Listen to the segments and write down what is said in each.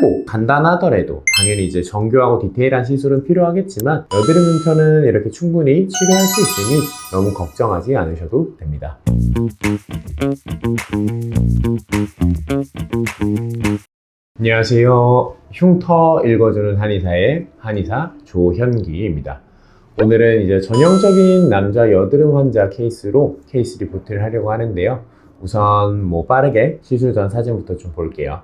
크고 간단하더라도 당연히 이제 정교하고 디테일한 시술은 필요하겠지만 여드름 흉터는 이렇게 충분히 치료할 수 있으니 너무 걱정하지 않으셔도 됩니다. 안녕하세요. 흉터 읽어주는 한의사의 한의사 조현기입니다. 오늘은 이제 전형적인 남자 여드름 환자 케이스로 케이스 리포트를 하려고 하는데요. 우선 빠르게 시술 전 사진부터 좀 볼게요.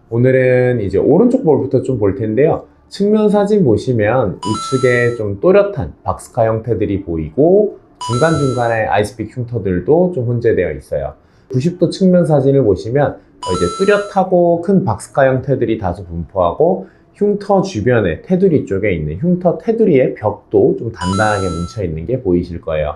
오늘은 이제 오른쪽 볼부터 좀 볼 텐데요. 측면 사진 보시면 우측에 좀 또렷한 박스카 형태들이 보이고 중간중간에 아이스픽 흉터들도 좀 혼재되어 있어요. 90도 측면 사진을 보시면 이제 뚜렷하고 큰 박스카 형태들이 다소 분포하고 흉터 주변에 테두리 쪽에 있는 흉터 테두리의 벽도 좀 단단하게 뭉쳐 있는 게 보이실 거예요.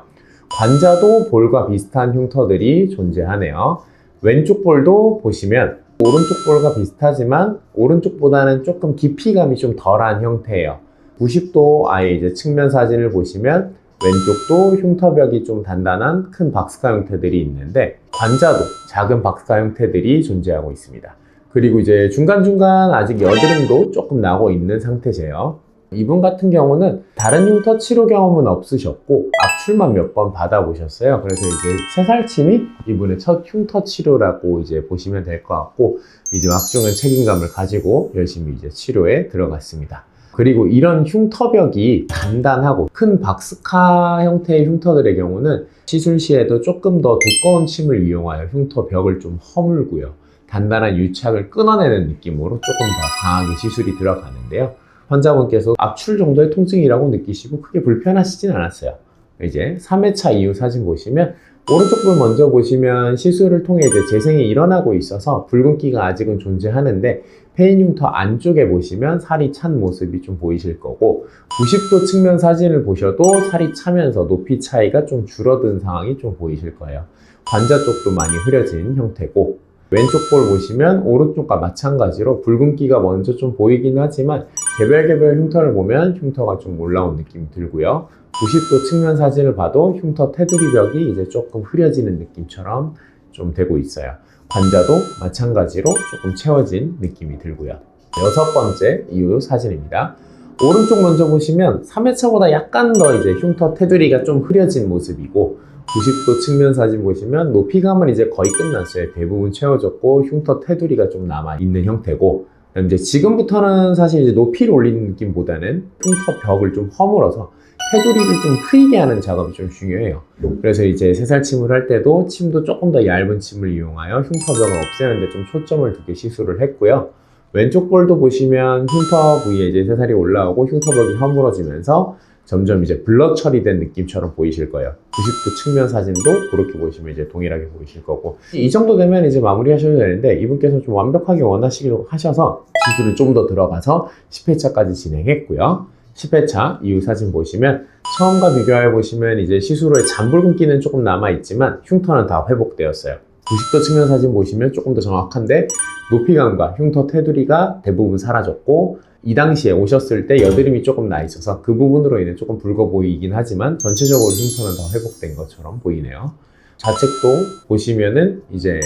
관자도 볼과 비슷한 흉터들이 존재하네요. 왼쪽 볼도 보시면 오른쪽 볼과 비슷하지만 오른쪽보다는 조금 깊이감이 좀 덜한 형태예요. 90도 아예 이제 측면 사진을 보시면 왼쪽도 흉터벽이 좀 단단한 큰 박스카 형태들이 있는데 관자도 작은 박스카 형태들이 존재하고 있습니다. 그리고 이제 중간중간 아직 여드름도 조금 나고 있는 상태세요. 이분 같은 경우는 다른 흉터 치료 경험은 없으셨고 압출만 몇 번 받아보셨어요. 그래서 이제 새살침이 이분의 첫 흉터 치료라고 이제 보시면 될 것 같고 이제 막중한 책임감을 가지고 열심히 이제 치료에 들어갔습니다. 그리고 이런 흉터벽이 단단하고 큰 박스카 형태의 흉터들의 경우는 시술 시에도 조금 더 두꺼운 침을 이용하여 흉터벽을 좀 허물고요. 단단한 유착을 끊어내는 느낌으로 조금 더 강하게 시술이 들어가는데요. 환자분께서 압출 정도의 통증이라고 느끼시고 크게 불편하시진 않았어요. 이제 3회차 이후 사진 보시면 오른쪽 볼 먼저 보시면 시술을 통해 이제 재생이 일어나고 있어서 붉은기가 아직은 존재하는데 페인 흉터 안쪽에 보시면 살이 찬 모습이 좀 보이실 거고 90도 측면 사진을 보셔도 살이 차면서 높이 차이가 좀 줄어든 상황이 좀 보이실 거예요. 관자 쪽도 많이 흐려진 형태고 왼쪽 볼 보시면 오른쪽과 마찬가지로 붉은기가 먼저 좀 보이긴 하지만 개별 흉터를 보면 흉터가 좀 올라온 느낌이 들고요. 90도 측면 사진을 봐도 흉터 테두리 벽이 이제 조금 흐려지는 느낌처럼 좀 되고 있어요. 관자도 마찬가지로 조금 채워진 느낌이 들고요. 6번째 이후 사진입니다. 오른쪽 먼저 보시면 3회차보다 약간 더 이제 흉터 테두리가 좀 흐려진 모습이고 90도 측면 사진 보시면 높이감은 이제 거의 끝났어요. 대부분 채워졌고 흉터 테두리가 좀 남아있는 형태고 이제 지금부터는 사실 이제 높이를 올리는 느낌보다는 흉터 벽을 좀 허물어서 테두리를 좀 트이게 하는 작업이 좀 중요해요. 그래서 이제 새살침을 할 때도 침도 조금 더 얇은 침을 이용하여 흉터벽을 없애는데 좀 초점을 두게 시술을 했고요. 왼쪽 볼도 보시면 흉터 부위에 이제 새살이 올라오고 흉터벽이 허물어지면서 점점 이제 블러 처리된 느낌처럼 보이실 거예요. 90도 측면 사진도 그렇게 보시면 이제 동일하게 보이실 거고 이 정도 되면 이제 마무리 하셔도 되는데 이분께서 좀 완벽하게 원하시기로 하셔서 시술을 좀 더 들어가서 10회차까지 진행했고요. 10회차 이후 사진 보시면 처음과 비교해 보시면 이제 시술 후에 잔붉은기는 조금 남아있지만 흉터는 다 회복되었어요. 90도 측면 사진 보시면 조금 더 정확한데 높이감과 흉터 테두리가 대부분 사라졌고 이 당시에 오셨을 때 여드름이 조금 나 있어서 그 부분으로 인해 조금 붉어 보이긴 하지만 전체적으로 흉터는 다 회복된 것처럼 보이네요. 좌측도 보시면은 이제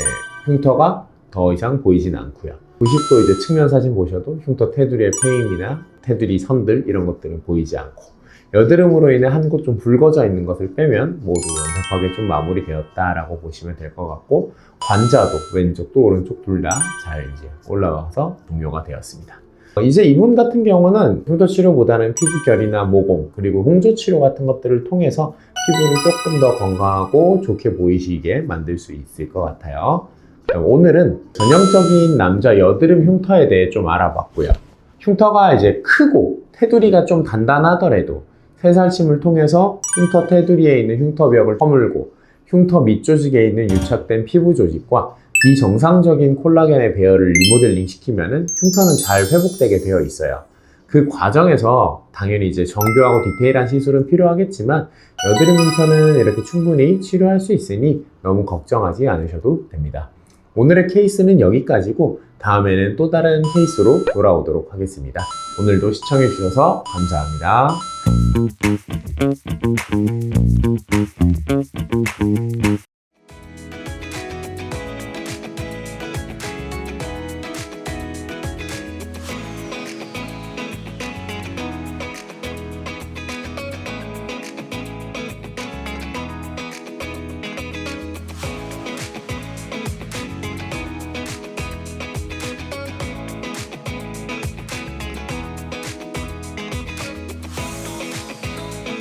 흉터가 더 이상 보이진 않고요. 90도 이제 측면 사진 보셔도 흉터 테두리의 페임이나 테두리 선들 이런 것들은 보이지 않고 여드름으로 인해 한 곳 좀 붉어져 있는 것을 빼면 모두 완벽하게 좀 마무리되었다라고 보시면 될 것 같고 관자도 왼쪽도 오른쪽 둘 다 잘 이제 올라와서 종료가 되었습니다. 이제 이분 같은 경우는 흉터 치료보다는 피부결이나 모공 그리고 홍조 치료 같은 것들을 통해서 피부를 조금 더 건강하고 좋게 보이시게 만들 수 있을 것 같아요. 오늘은 전형적인 남자 여드름 흉터에 대해 좀 알아봤고요. 흉터가 이제 크고 테두리가 좀 단단하더라도 새살침을 통해서 흉터 테두리에 있는 흉터벽을 허물고 흉터 밑조직에 있는 유착된 피부 조직과 비정상적인 콜라겐의 배열을 리모델링 시키면은 흉터는 잘 회복되게 되어 있어요. 그 과정에서 당연히 이제 정교하고 디테일한 시술은 필요하겠지만 여드름 흉터는 이렇게 충분히 치료할 수 있으니 너무 걱정하지 않으셔도 됩니다. 오늘의 케이스는 여기까지고 다음에는 또 다른 케이스로 돌아오도록 하겠습니다. 오늘도 시청해주셔서 감사합니다.